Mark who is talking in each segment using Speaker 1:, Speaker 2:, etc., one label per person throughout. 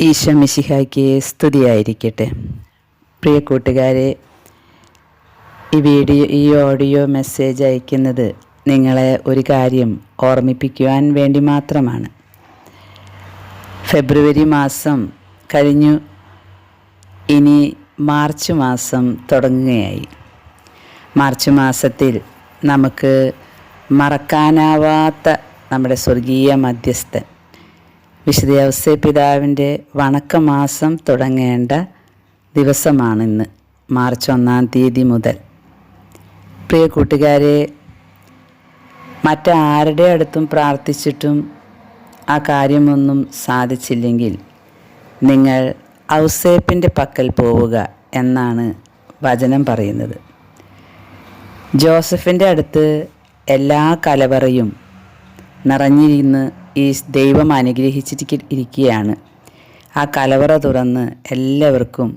Speaker 1: ഈശോ മിശിഹായ്ക്ക് സ്തുതിയായിരിക്കട്ടെ. പ്രിയ കൂട്ടുകാരെ, ഈ ഓഡിയോ മെസ്സേജ് അയക്കുന്നത് നിങ്ങളെ ഒരു കാര്യം ഓർമ്മിപ്പിക്കുവാൻ വേണ്ടി മാത്രമാണ്. ഫെബ്രുവരി മാസം കഴിഞ്ഞു, ഇനി മാർച്ച് മാസം തുടങ്ങുകയായി. മാർച്ച് മാസത്തിൽ നമുക്ക് മറക്കാനാവാത്ത നമ്മുടെ സ്വർഗീയ മധ്യസ്ഥൻ വിശുദ്ധ ഔസേപ്പിതാവിൻ്റെ വണക്കമാസം തുടങ്ങേണ്ട ദിവസമാണിന്ന്, മാർച്ച് 1-ാം തീയതി മുതൽ. പ്രിയ കൂട്ടുകാരെ, മറ്റാരുടെ അടുത്തും പ്രാർത്ഥിച്ചിട്ടും ആ കാര്യമൊന്നും സാധിച്ചില്ലെങ്കിൽ നിങ്ങൾ ഔസേപ്പിൻ്റെ പക്കൽ പോവുക എന്നാണ് വചനം പറയുന്നത്. ജോസഫിൻ്റെ അടുത്ത് എല്ലാ കലവറയും നിറഞ്ഞിരുന്ന് ഈ ദൈവം അനുഗ്രഹിച്ചിരിക്കുകയാണ്. ആ കലവറ തുറന്ന് എല്ലാവർക്കും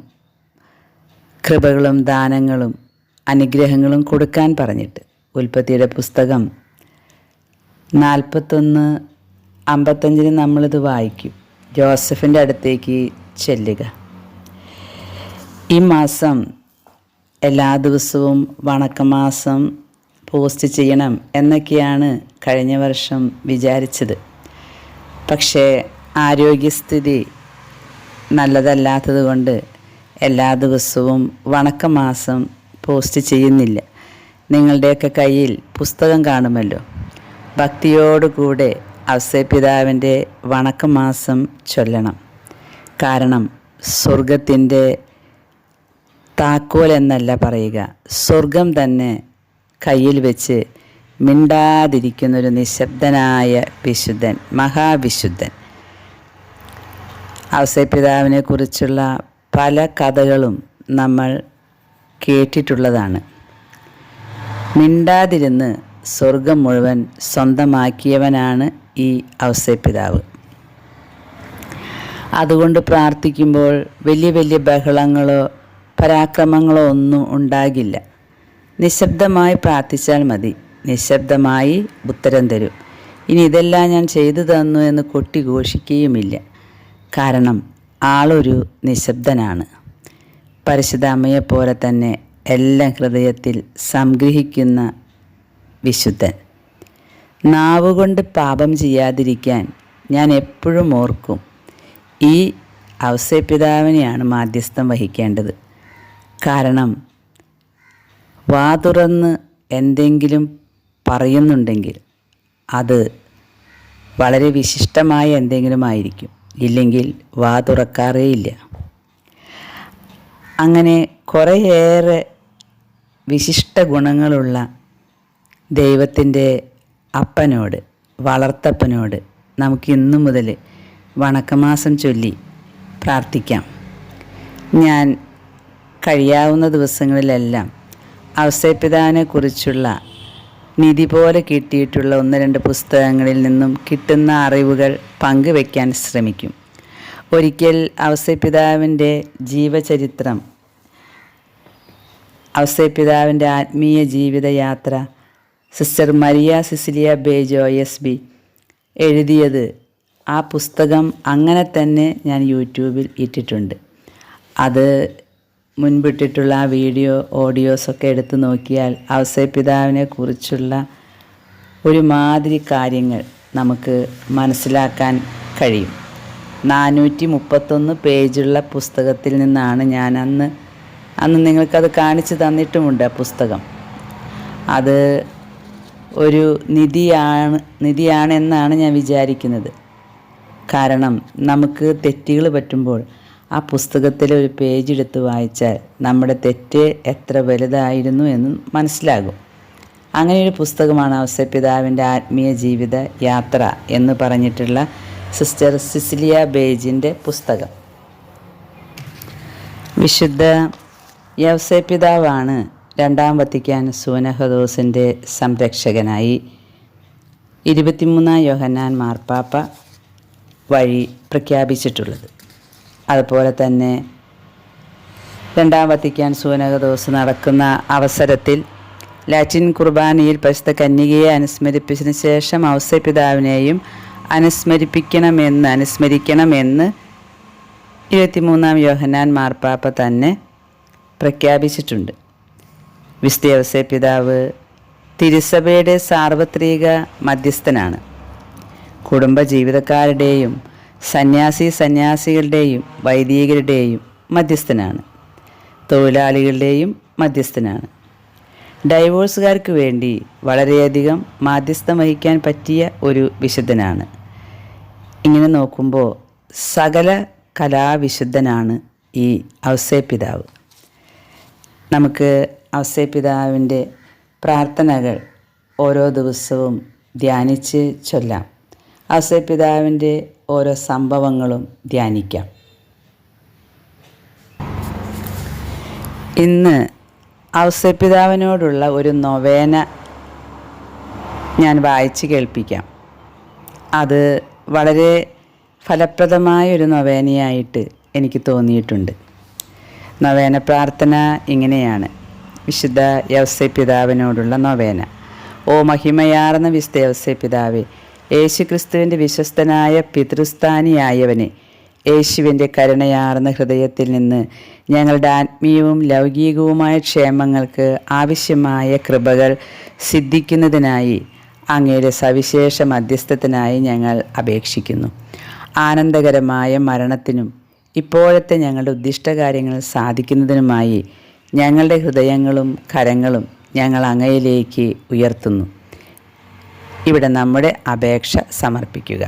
Speaker 1: കൃപകളും ദാനങ്ങളും അനുഗ്രഹങ്ങളും കൊടുക്കാൻ പറഞ്ഞിട്ട്. ഉൽപ്പത്തിയുടെ പുസ്തകം 41:55 നമ്മളിത് വായിക്കും. ജോസഫിൻ്റെ അടുത്തേക്ക് ചെല്ലുക. ഈ മാസം എല്ലാ ദിവസവും വണക്കമാസം പോസ്റ്റ് ചെയ്യണം എന്നൊക്കെയാണ് കഴിഞ്ഞ വർഷം വിചാരിച്ചത്. പക്ഷേ ആരോഗ്യസ്ഥിതി നല്ലതല്ലാത്തത് കൊണ്ട് എല്ലാ ദിവസവും വണക്കമാസം പോസ്റ്റ് ചെയ്യുന്നില്ല. നിങ്ങളുടെയൊക്കെ കയ്യിൽ പുസ്തകം കാണുമല്ലോ. ഭക്തിയോടുകൂടെ ഔസേപ്പിതാവിൻ്റെ വണക്കമാസം ചൊല്ലണം. കാരണം സ്വർഗത്തിൻ്റെ താക്കോൽ എന്നല്ല പറയുക, സ്വർഗം തന്നെ കയ്യിൽ വെച്ച് മിണ്ടാതിരിക്കുന്നൊരു നിശബ്ദനായ വിശുദ്ധൻ, മഹാവിശുദ്ധൻ. ഔസേപ്പിതാവിനെ കുറിച്ചുള്ള പല കഥകളും നമ്മൾ കേട്ടിട്ടുള്ളതാണ്. മിണ്ടാതിരുന്ന് സ്വർഗം മുഴുവൻ സ്വന്തമാക്കിയവനാണ് ഈ ഔസേപ്പിതാവ്. അതുകൊണ്ട് പ്രാർത്ഥിക്കുമ്പോൾ വലിയ വലിയ ബഹളങ്ങളോ പരാക്രമങ്ങളോ ഒന്നും ഉണ്ടാകില്ല. നിശബ്ദമായി പ്രാർത്ഥിച്ചാൽ മതി, നിശബ്ദമായി ഉത്തരം തരും. ഇനി ഇതെല്ലാം ഞാൻ ചെയ്തു തന്നു എന്ന് കൊട്ടിഘോഷിക്കുകയുമില്ല. കാരണം ആളൊരു നിശബ്ദനാണ്. പരിശുദ്ധ അമ്മയെപ്പോലെ തന്നെ എല്ലാം ഹൃദയത്തിൽ സംഗ്രഹിക്കുന്ന വിശുദ്ധൻ. നാവുകൊണ്ട് പാപം ചെയ്യാതിരിക്കാൻ ഞാൻ എപ്പോഴും ഓർക്കും, ഈ ഔസേപ്പിതാവിനെയാണ് മാധ്യസ്ഥം വഹിക്കേണ്ടത്. കാരണം വാ തുറന്ന് എന്തെങ്കിലും പറയുന്നുണ്ടെങ്കിൽ അത് വളരെ വിശിഷ്ടമായ എന്തെങ്കിലും ആയിരിക്കും, ഇല്ലെങ്കിൽ വാ തുറക്കാറേയില്ല. അങ്ങനെ കുറേയേറെ വിശിഷ്ട ഗുണങ്ങളുള്ള ദൈവത്തിൻ്റെ അപ്പനോട്, വളർത്തപ്പനോട് നമുക്ക് ഇന്നു മുതൽ വണക്കമാസം ചൊല്ലി പ്രാർത്ഥിക്കാം. ഞാൻ കഴിയാവുന്ന ദിവസങ്ങളിലെല്ലാം ഔസേപ്പിതാവിനെ കുറിച്ചുള്ള നിധി പോലെ കിട്ടിയിട്ടുള്ള 1-2 പുസ്തകങ്ങളിൽ നിന്നും കിട്ടുന്ന അറിവുകൾ പങ്കുവയ്ക്കാൻ ശ്രമിക്കും. ഒരിക്കൽ ഔസേപ്പിതാവിൻ്റെ ജീവചരിത്രം, ഔസേപ്പിതാവിൻ്റെ ആത്മീയ ജീവിതയാത്ര സിസ്റ്റർ മരിയ സിസിലിയ ബേജോ SB എഴുതിയത്, ആ പുസ്തകം അങ്ങനെ തന്നെ ഞാൻ യൂട്യൂബിൽ ഇട്ടിട്ടുണ്ട്. അത് മുൻപിട്ടിട്ടുള്ള ആ ഓഡിയോസൊക്കെ എടുത്ത് നോക്കിയാൽ ഔസേപ്പിതാവിനെ കുറിച്ചുള്ള ഒരുമാതിരി കാര്യങ്ങൾ നമുക്ക് മനസ്സിലാക്കാൻ കഴിയും. 431 പേജുള്ള പുസ്തകത്തിൽ നിന്നാണ് ഞാൻ അന്ന് നിങ്ങൾക്കത് കാണിച്ചു തന്നിട്ടുമുണ്ട്. ആ പുസ്തകം അത് ഒരു നിധിയാണെന്നാണ് ഞാൻ വിചാരിക്കുന്നത്. കാരണം നമുക്ക് തെറ്റുകൾ പറ്റുമ്പോൾ ആ പുസ്തകത്തിലെ ഒരു പേജ് എടുത്ത് വായിച്ചാൽ നമ്മുടെ തെറ്റ് എത്ര വലുതായിരുന്നു എന്ന് മനസ്സിലാകും. അങ്ങനെയൊരു പുസ്തകമാണ് ഔസേപ്പിതാവിൻ്റെ ആത്മീയ ജീവിത യാത്ര എന്ന് പറഞ്ഞിട്ടുള്ള സിസ്റ്റർ സിസിലിയ ബേജിൻ്റെ പുസ്തകം. വിശുദ്ധ ഔസേപ്പിതാവാണ് 2-ാം വത്തിക്കാൻ സൂനഹദോസിൻ്റെ സംരക്ഷകനായി 23-ാം യോഹന്നാൻ മാർപ്പാപ്പ വഴി പ്രഖ്യാപിച്ചിട്ടുള്ളത്. അതുപോലെ തന്നെ 2-ാം വത്തിക്കാൻ സൂനഹദോസ് നടക്കുന്ന അവസരത്തിൽ ലാറ്റിൻ കുർബാനയിൽ പരിശുദ്ധ കന്യകയെ അനുസ്മരിപ്പിച്ചതിന് ശേഷം ഔസേപ്പിതാവിനെയും അനുസ്മരിക്കണമെന്ന് 23-ാം യോഹന്നാൻ മാർപ്പാപ്പ തന്നെ പ്രഖ്യാപിച്ചിട്ടുണ്ട്. വിശുദ്ധ ഔസേപ്പ് പിതാവ് തിരുസഭയുടെ സാർവത്രിക മധ്യസ്ഥനാണ്. കുടുംബജീവിതക്കാരുടെയും സന്യാസികളുടെയും വൈദികരുടെയും മധ്യസ്ഥനാണ്. തൊഴിലാളികളുടെയും മധ്യസ്ഥനാണ്. ഡൈവോഴ്സുകാർക്ക് വേണ്ടി വളരെയധികം മാധ്യസ്ഥം വഹിക്കാൻ പറ്റിയ ഒരു വിശുദ്ധനാണ്. ഇങ്ങനെ നോക്കുമ്പോൾ സകല കലാവിശുദ്ധനാണ് ഈ ഔസേപ്പ് പിതാവ്. നമുക്ക് ഔസേപ്പ് പിതാവിൻ്റെ പ്രാർത്ഥനകൾ ഓരോ ദിവസവും ധ്യാനിച്ച് ചൊല്ലാം. ഔസേപ്പ് പിതാവിൻ്റെ ഓരോ സംഭവങ്ങളും ധ്യാനിക്കാം. ഇന്ന് ഔസേപ്പ് പിതാവിനോടുള്ള ഒരു നൊവേന ഞാൻ വായിച്ച് കേൾപ്പിക്കാം. അത് വളരെ ഫലപ്രദമായൊരു നൊവേനയായിട്ട് എനിക്ക് തോന്നിയിട്ടുണ്ട്. നൊവേന പ്രാർത്ഥന ഇങ്ങനെയാണ്: വിശുദ്ധ ഔസേപ്പ് പിതാവിനോടുള്ള നൊവേന. ഓ മഹിമയാർന്ന വിശുദ്ധ ഔസേപ്പ് പിതാവേ, യേശുക്രിസ്തുവിൻ്റെ വിശ്വസ്തനായ പിതൃസ്ഥാനിയായവനെ, യേശുവിൻ്റെ കരുണയാർന്ന ഹൃദയത്തിൽ നിന്ന് ഞങ്ങളുടെ ആത്മീയവും ലൗകികവുമായ ക്ഷേമങ്ങൾക്ക് ആവശ്യമായ കൃപകൾ സിദ്ധിക്കുന്നതിനായി അങ്ങയുടെ സവിശേഷ മധ്യസ്ഥത്തിനായി ഞങ്ങൾ അപേക്ഷിക്കുന്നു. ആനന്ദകരമായ മരണത്തിനും ഇപ്പോഴത്തെ ഞങ്ങളുടെ ഉദ്ദിഷ്ടകാര്യങ്ങൾ സാധിക്കുന്നതിനുമായി ഞങ്ങളുടെ ഹൃദയങ്ങളും കരങ്ങളും ഞങ്ങൾ അങ്ങയിലേക്ക് ഉയർത്തുന്നു. ഇവിടെ നമ്മുടെ അപേക്ഷ സമർപ്പിക്കുക.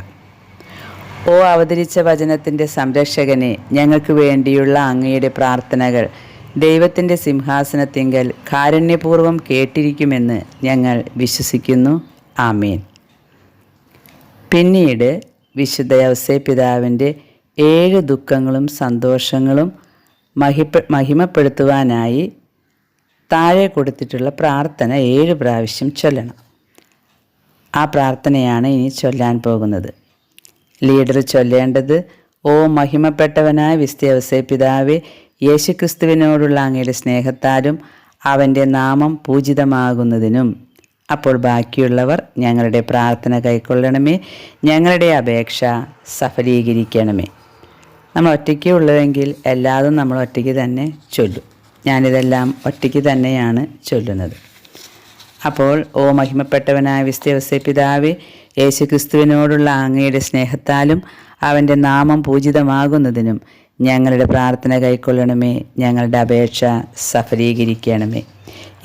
Speaker 1: ഓ അവതരിച്ച വചനത്തിൻ്റെ സംരക്ഷകനെ, ഞങ്ങൾക്ക് വേണ്ടിയുള്ള അങ്ങയുടെ പ്രാർത്ഥനകൾ ദൈവത്തിൻ്റെ സിംഹാസനത്തിങ്കൽ കാരുണ്യപൂർവ്വം കേട്ടിരിക്കുമെന്ന് ഞങ്ങൾ വിശ്വസിക്കുന്നു. ആമേൻ. പിന്നീട് വിശുദ്ധ ഔസേപ്പ് പിതാവിൻ്റെ 7 ദുഃഖങ്ങളും സന്തോഷങ്ങളും മഹിമപ്പെടുത്തുവാനായി താഴെ കൊടുത്തിട്ടുള്ള പ്രാർത്ഥന 7 പ്രാവശ്യം ചൊല്ലണം. ആ പ്രാർത്ഥനയാണ് ഇനി ചൊല്ലാൻ പോകുന്നത്. ലീഡർ ചൊല്ലേണ്ടത്: ഓ മഹിമപ്പെട്ടവനായ വിശുദ്ധ ഔസേപ്പ് പിതാവേ, യേശുക്രിസ്തുവിനോടുള്ള അങ്ങയുടെ സ്നേഹത്താലും അവൻ്റെ നാമം പൂജിതമാകുന്നതിനും. അപ്പോൾ ബാക്കിയുള്ളവർ ഞങ്ങളുടെ പ്രാർത്ഥന കൈക്കൊള്ളണമേ, ഞങ്ങളുടെ അപേക്ഷ സഫലീകരിക്കണമേ. നമ്മൾ ഒറ്റയ്ക്ക് ഉള്ളതെങ്കിൽ എല്ലാതും നമ്മൾ ഒറ്റയ്ക്ക് തന്നെ ചൊല്ലും. ഞാനിതെല്ലാം ഒറ്റയ്ക്ക് തന്നെയാണ് ചൊല്ലുന്നത്. അപ്പോൾ ഓ മഹിമപ്പെട്ടവനായ വിശുദ്ധ ഔസേപ്പ് പിതാവേ, യേശുക്രിസ്തുവിനോടുള്ള അങ്ങയുടെ സ്നേഹത്താലും അവൻ്റെ നാമം പൂജിതമാകുന്നതിനും ഞങ്ങളുടെ പ്രാർത്ഥന കൈക്കൊള്ളണമേ, ഞങ്ങളുടെ അപേക്ഷ സഫലീകരിക്കണമേ.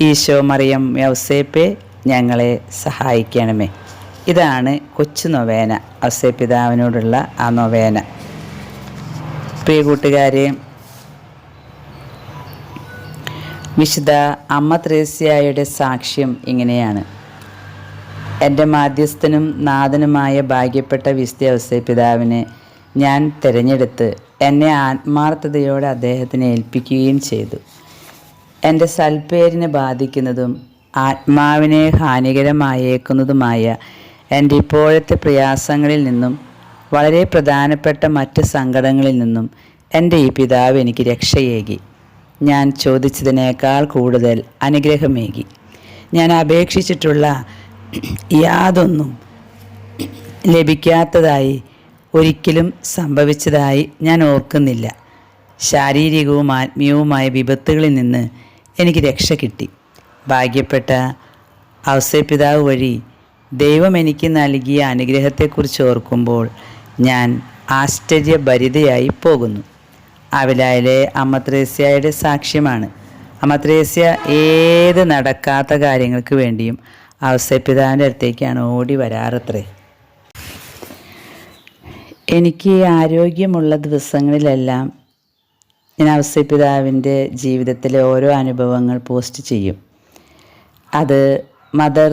Speaker 1: ഈശോ മറിയം ഔസേപ്പെ, ഞങ്ങളെ സഹായിക്കണമേ. ഇതാണ് കൊച്ചു നൊവേന, ഔസേപ്പ് പിതാവിനോടുള്ള ആ നൊവേന. പ്രിയ കൂട്ടുകാരെ, വിശുദ്ധ അമ്മ ത്രേസ്യായുടെ സാക്ഷ്യം ഇങ്ങനെയാണ്: എൻ്റെ മാധ്യസ്ഥനും നാഥനുമായ ഭാഗ്യപ്പെട്ട വിശുദ്ധ ഔസേപ്പ് പിതാവിനെ ഞാൻ തിരഞ്ഞെടുത്ത് എന്നെ ആത്മാർത്ഥതയോടെ അദ്ദേഹത്തിന് ഏൽപ്പിക്കുകയും ചെയ്തു. എൻ്റെ സൽപ്പേരിനെ ബാധിക്കുന്നതും ആത്മാവിനെ ഹാനികരമായേക്കുന്നതുമായ എൻ്റെ ഇപ്പോഴത്തെ പ്രയാസങ്ങളിൽ നിന്നും വളരെ പ്രധാനപ്പെട്ട മറ്റ് സങ്കടങ്ങളിൽ നിന്നും എൻ്റെ ഈ പിതാവ് എനിക്ക് രക്ഷയേകി. ഞാൻ ചോദിച്ചതിനേക്കാൾ കൂടുതൽ അനുഗ്രഹമേകി. ഞാൻ അപേക്ഷിച്ചിട്ടുള്ള യാതൊന്നും ലഭിക്കാത്തതായി ഒരിക്കലും സംഭവിച്ചതായി ഞാൻ ഓർക്കുന്നില്ല. ശാരീരികവും ആത്മീയവുമായ വിപത്തുകളിൽ നിന്ന് എനിക്ക് രക്ഷ കിട്ടി. ഭാഗ്യപ്പെട്ട ഔസേപ്പ് പിതാവ് വഴി ദൈവം എനിക്ക് നൽകിയ അനുഗ്രഹത്തെക്കുറിച്ച് ഓർക്കുമ്പോൾ ഞാൻ ആശ്ചര്യഭരിതയായി പോകുന്നു. അവിലായിലെ അമ്മ ത്രേസ്യയുടെ സാക്ഷ്യമാണ്. അമ്മ ത്രേസ്യ ഏത് നടക്കാത്ത കാര്യങ്ങൾക്ക് വേണ്ടിയും ഔസേപ്പ് പിതാവിൻ്റെ അടുത്തേക്കാണ് ഓടി വരാറത്രേ. എനിക്ക് ആരോഗ്യമുള്ള ദിവസങ്ങളിലെല്ലാം ഞാൻ ഔസേപ്പ് പിതാവിൻ്റെ ജീവിതത്തിലെ ഓരോ അനുഭവങ്ങൾ പോസ്റ്റ് ചെയ്യും. അത് മദർ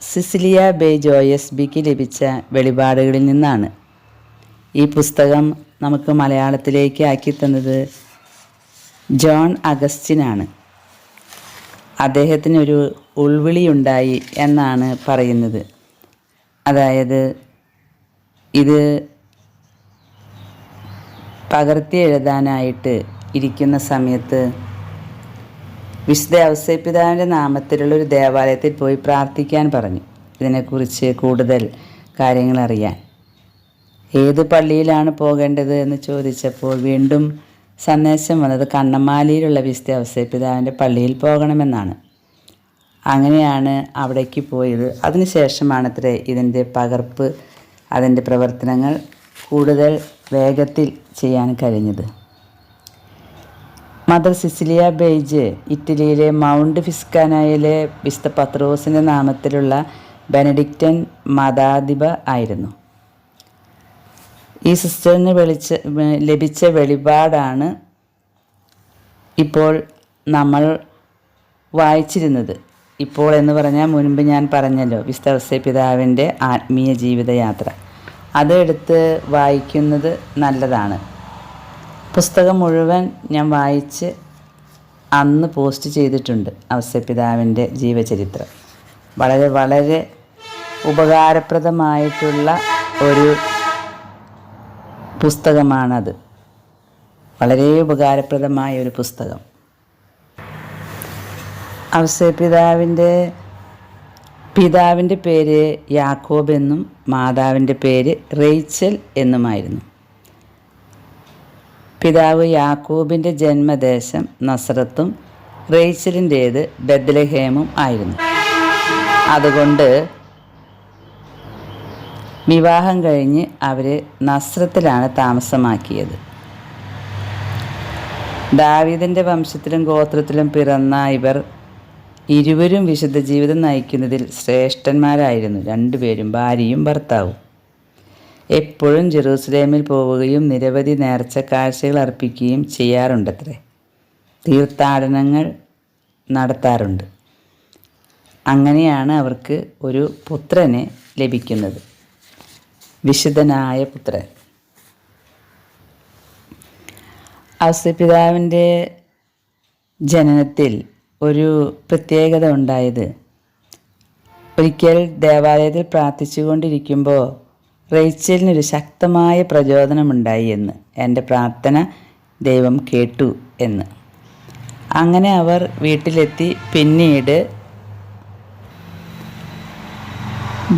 Speaker 1: സിസിലിയ ബേ ജോയസ്ബിക്ക് ലഭിച്ച വെളിപാടുകളിൽ നിന്നാണ്. ഈ പുസ്തകം നമുക്ക് മലയാളത്തിലേക്ക് ആക്കി തന്നത് ജോൺ അഗസ്റ്റിനാണ്. അദ്ദേഹത്തിനൊരു ഉൾവിളിയുണ്ടായി എന്നാണ് പറയുന്നത്. അതായത് ഇത് പകർത്തി എഴുതാനായിട്ട് ഇരിക്കുന്ന സമയത്ത് വിശുദ്ധ ഔസേപ്പ് പിതാവിൻ്റെ നാമത്തിലുള്ള ഒരു ദേവാലയത്തിൽ പോയി പ്രാർത്ഥിക്കാൻ പറഞ്ഞു, ഇതിനെക്കുറിച്ച് കൂടുതൽ കാര്യങ്ങൾ അറിയാൻ. ഏത് പള്ളിയിലാണ് പോകേണ്ടത് എന്ന് ചോദിച്ചപ്പോൾ വീണ്ടും സന്ദേശം വന്നത് കണ്ണമാലിയിലുള്ള വിശുദ്ധ ഔസേപ്പിതാവിൻ്റെ പള്ളിയിൽ പോകണമെന്നാണ്. അങ്ങനെയാണ് അവിടേക്ക് പോയത്. അതിനുശേഷമാണത്രേ ഇതിൻ്റെ പകർപ്പ്, അതിൻ്റെ പ്രവർത്തനങ്ങൾ കൂടുതൽ വേഗത്തിൽ ചെയ്യാൻ കഴിഞ്ഞത്. മദർ സിസിലിയ ബെയ്ജ് ഇറ്റലിയിലെ മൗണ്ട് ഫിസ്കാനയിലെ വിശുദ്ധ പത്രോസിൻ്റെ നാമത്തിലുള്ള ബെനഡിക്റ്റൻ മതാധിപ ആയിരുന്നു. ഈ സിസ്റ്ററിന് ലഭിച്ച വെളിപാടാണ് ഇപ്പോൾ നമ്മൾ വായിച്ചിരുന്നത്. ഇപ്പോൾ എന്ന് പറഞ്ഞാൽ മുൻപ് ഞാൻ പറഞ്ഞല്ലോ, വിശുദ്ധ ഔസേപ്പിതാവിൻ്റെ ആത്മീയ ജീവിതയാത്ര. അതെടുത്ത് വായിക്കുന്നത് നല്ലതാണ്. പുസ്തകം മുഴുവൻ ഞാൻ വായിച്ച് അന്ന് പോസ്റ്റ് ചെയ്തിട്ടുണ്ട്. ഔസേപ്പിതാവിൻ്റെ ജീവചരിത്രം വളരെ വളരെ ഉപകാരപ്രദമായിട്ടുള്ള ഒരു പുസ്തകമാണത്. വളരെ ഉപകാരപ്രദമായ ഒരു പുസ്തകം. പിതാവിൻ്റെ പേര് യാക്കോബ് എന്നും മാതാവിൻ്റെ പേര് റേച്ചൽ എന്നുമായിരുന്നു. പിതാവ് യാക്കോബിൻ്റെ ജന്മദേശം നസറത്തും റേച്ചലിൻ്റേത് ബെത്ലഹേമും ആയിരുന്നു. അതുകൊണ്ട് വിവാഹം കഴിഞ്ഞ് അവർ നസ്രത്തിലാണ് താമസമാക്കിയത്. ദാവീദിൻ്റെ വംശത്തിലും ഗോത്രത്തിലും പിറന്ന ഇവർ ഇരുവരും വിശുദ്ധ ജീവിതം നയിക്കുന്നതിൽ ശ്രേഷ്ഠന്മാരായിരുന്നു. രണ്ടുപേരും, ഭാര്യയും ഭർത്താവും. എപ്പോഴും ജെറൂസലേമിൽ പോവുകയും നിരവധി നേർച്ച കാഴ്ചകൾ അർപ്പിക്കുകയും ചെയ്യാറുണ്ടത്രേ. തീർത്ഥാടനങ്ങൾ നടത്താറുണ്ട്. അങ്ങനെയാണ് അവർക്ക് ഒരു പുത്രനെ ലഭിക്കുന്നത്, വിശുദ്ധനായ പുത്രൻ. ഔസേപ്പിതാവിൻ്റെ ജനനത്തിൽ ഒരു പ്രത്യേകത ഉണ്ടായത്, ഒരിക്കൽ ദേവാലയത്തിൽ പ്രാർത്ഥിച്ചുകൊണ്ടിരിക്കുമ്പോൾ റേച്ചലിനൊരു ശക്തമായ പ്രചോദനമുണ്ടായി എന്ന്, എൻ്റെ പ്രാർത്ഥന ദൈവം കേട്ടു എന്ന്. അങ്ങനെ അവർ വീട്ടിലെത്തി. പിന്നീട്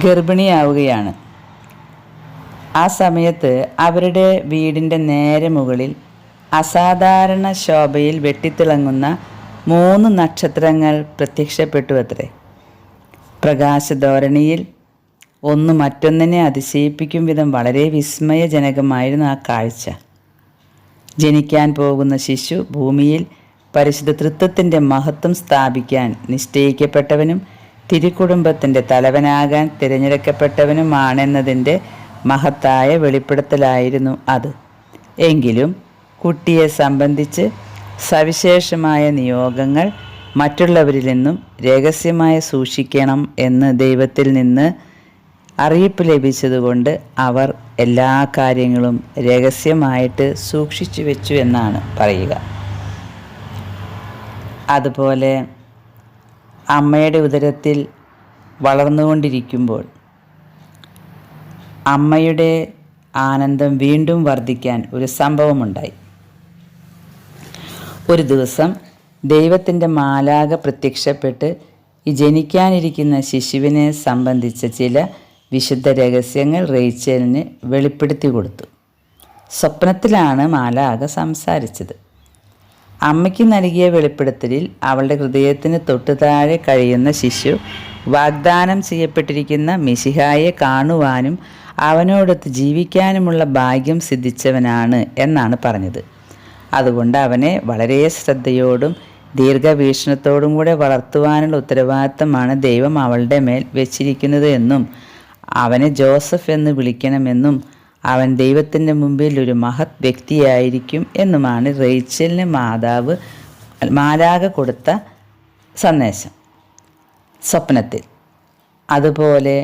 Speaker 1: ഗർഭിണിയാവുകയാണ്. ആ സമയത്ത് അവരുടെ വീടിൻ്റെ നേരെ മുകളിൽ അസാധാരണ ശോഭയിൽ വെട്ടിത്തിളങ്ങുന്ന 3 നക്ഷത്രങ്ങൾ പ്രത്യക്ഷപ്പെട്ടു അത്രേ. പ്രകാശധോരണിയിൽ ഒന്ന് മറ്റൊന്നിനെ അതിശയിപ്പിക്കും വിധം വളരെ വിസ്മയജനകമായിരുന്നു ആ കാഴ്ച. ജനിക്കാൻ പോകുന്ന ശിശു ഭൂമിയിൽ പരിശുദ്ധ തൃത്വത്തിൻ്റെ മഹത്വം സ്ഥാപിക്കാൻ നിശ്ചയിക്കപ്പെട്ടവനും തിരുക്കുടുംബത്തിൻ്റെ തലവനാകാൻ തിരഞ്ഞെടുക്കപ്പെട്ടവനുമാണെന്നതിൻ്റെ മഹത്തായ വെളിപ്പെടുത്തലായിരുന്നു അത്. എങ്കിലും കുട്ടിയെ സംബന്ധിച്ച് സവിശേഷമായ നിയോഗങ്ങൾ മറ്റുള്ളവരിൽ നിന്നും രഹസ്യമായി സൂക്ഷിക്കണം എന്ന് ദൈവത്തിൽ നിന്ന് അറിയിപ്പ് ലഭിച്ചതുകൊണ്ട് അവർ എല്ലാ കാര്യങ്ങളും രഹസ്യമായിട്ട് സൂക്ഷിച്ചു വെച്ചു എന്നാണ് പറയുക. അതുപോലെ അമ്മയുടെ ഉദരത്തിൽ വളർന്നുകൊണ്ടിരിക്കുമ്പോൾ അമ്മയുടെ ആനന്ദം വീണ്ടും വർദ്ധിക്കാൻ ഒരു സംഭവമുണ്ടായി. ഒരു ദിവസം ദൈവത്തിൻ്റെ മാലാഖ പ്രത്യക്ഷപ്പെട്ട് ഈ ജനിക്കാനിരിക്കുന്ന ശിശുവിനെ സംബന്ധിച്ച ചില വിശുദ്ധ രഹസ്യങ്ങൾ റേച്ചലിന് വെളിപ്പെടുത്തി കൊടുത്തു. സ്വപ്നത്തിലാണ് മാലാഖ സംസാരിച്ചത്. അമ്മയ്ക്ക് നൽകിയ വെളിപ്പെടുത്തലിൽ അവളുടെ ഹൃദയത്തിന് തൊട്ടു താഴെ കഴിയുന്ന ശിശു വാഗ്ദാനം ചെയ്യപ്പെട്ടിരിക്കുന്ന മിശിഹായെ കാണുവാനും അവനോടൊത്ത് ജീവിക്കാനുമുള്ള ഭാഗ്യം സിദ്ധിച്ചവനാണ് എന്നാണ് പറഞ്ഞത്. അതുകൊണ്ട് അവനെ വളരെ ശ്രദ്ധയോടും ദീർഘവീക്ഷണത്തോടും കൂടെ വളർത്തുവാനുള്ള ഉത്തരവാദിത്തമാണ് ദൈവം അവളുടെ മേൽ വെച്ചിരിക്കുന്നത് എന്നും അവനെ ജോസഫ് എന്ന് വിളിക്കണമെന്നും അവൻ ദൈവത്തിൻ്റെ മുമ്പിൽ ഒരു മഹത് വ്യക്തിയായിരിക്കും എന്നുമാണ് റേച്ചലിന് മാലാഖ കൊടുത്ത സന്ദേശം സ്വപ്നത്തിൽ. അതുപോലെ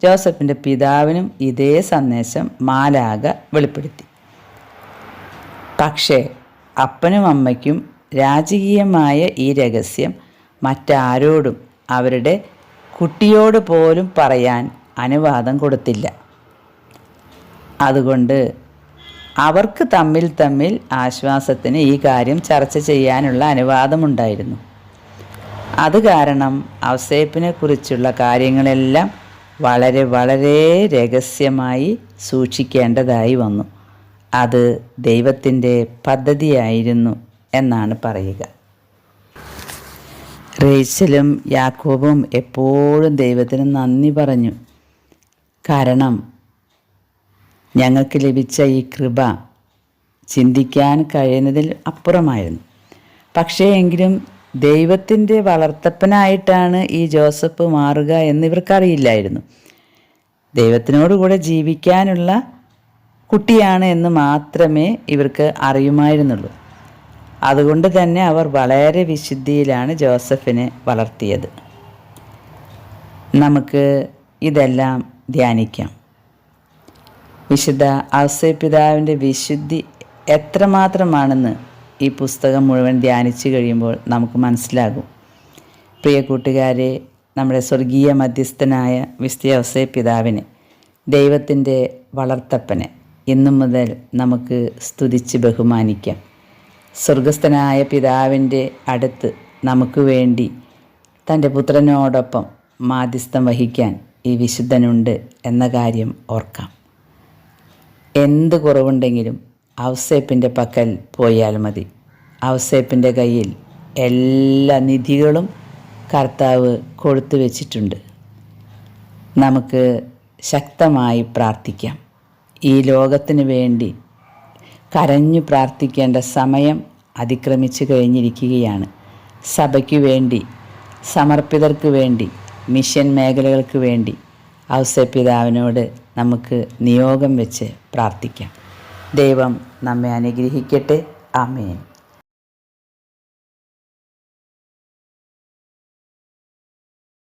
Speaker 1: ജോസഫിൻ്റെ പിതാവിനും ഇതേ സന്ദേശം മാലാഖ വെളിപ്പെടുത്തി. പക്ഷേ അപ്പനും അമ്മയ്ക്കും രാജകീയമായ ഈ രഹസ്യം മറ്റാരോടും, അവരുടെ കുട്ടിയോട് പോലും പറയാൻ അനുവാദം കൊടുത്തില്ല. അതുകൊണ്ട് അവർക്ക് തമ്മിൽ ആശ്വാസത്തിന് ഈ കാര്യം ചർച്ച ചെയ്യാനുള്ള അനുവാദമുണ്ടായിരുന്നു. അത് കാരണം ഔസേപ്പിനെ കുറിച്ചുള്ള കാര്യങ്ങളെല്ലാം വളരെ വളരെ രഹസ്യമായി സൂക്ഷിക്കേണ്ടതായി വന്നു. അത് ദൈവത്തിൻ്റെ പദ്ധതിയായിരുന്നു എന്നാണ് പറയുക. റേച്ചലും യാക്കോബും എപ്പോഴും ദൈവത്തിന് നന്ദി പറഞ്ഞു. കാരണം ഞങ്ങൾക്ക് ലഭിച്ച ഈ കൃപ ചിന്തിക്കാൻ കഴിയുന്നതിൽ അപ്പുറമായിരുന്നു. പക്ഷേ എങ്കിലും ദൈവത്തിൻ്റെ വളർത്തപ്പനായിട്ടാണ് ഈ ജോസഫ് മാറുക എന്നിവർക്കറിയില്ലായിരുന്നു. ദൈവത്തിനോടുകൂടെ ജീവിക്കാനുള്ള കുട്ടിയാണ് എന്ന് മാത്രമേ ഇവർക്ക് അറിയുമായിരുന്നുള്ളൂ. അതുകൊണ്ട് തന്നെ അവർ വളരെ വിശുദ്ധിയിലാണ് ജോസഫിനെ വളർത്തിയത്. നമുക്ക് ഇതെല്ലാം ധ്യാനിക്കാം. വിശുദ്ധ ഔസേപ്പിതാവിൻ്റെ വിശുദ്ധി എത്രമാത്രമാണെന്ന് ഈ പുസ്തകം മുഴുവൻ ധ്യാനിച്ചു കഴിയുമ്പോൾ നമുക്ക് മനസ്സിലാകും. പ്രിയ കൂട്ടുകാരെ, നമ്മുടെ സ്വർഗീയ മധ്യസ്ഥനായ വിശുദ്ധ ഔസേപ്പിതാവിനെ, ദൈവത്തിൻ്റെ വളർത്തപ്പനെ ഇന്നു മുതൽ നമുക്ക് സ്തുതിച്ച് ബഹുമാനിക്കാം. സ്വർഗസ്ഥനായ പിതാവിൻ്റെ അടുത്ത് നമുക്ക് വേണ്ടി തൻ്റെ പുത്രനോടൊപ്പം മാധ്യസ്ഥം വഹിക്കാൻ ഈ വിശുദ്ധനുണ്ട് എന്ന കാര്യം ഓർക്കാം. എന്ത് കുറവുണ്ടെങ്കിലും ഔസേപ്പിൻ്റെ പക്കൽ പോയാൽ മതി. ഔസേപ്പിൻ്റെ കയ്യിൽ എല്ലാ നിധികളും കർത്താവ് കൊടുത്തു വച്ചിട്ടുണ്ട്. നമുക്ക് ശക്തമായി പ്രാർത്ഥിക്കാം. ഈ ലോകത്തിന് വേണ്ടി കരഞ്ഞു പ്രാർത്ഥിക്കേണ്ട സമയം അതിക്രമിച്ചു കഴിഞ്ഞിരിക്കുകയാണ്. സഭയ്ക്ക് വേണ്ടി, സമർപ്പിതർക്ക് വേണ്ടി, മിഷൻ മേഖലകൾക്ക് വേണ്ടി ഔസേപ്പിതാവിനോട് നമുക്ക് നിയോഗം വെച്ച് പ്രാർത്ഥിക്കാം. ദൈവം നമ്മെ അനുഗ്രഹിക്കട്ടെ. ആമേൻ.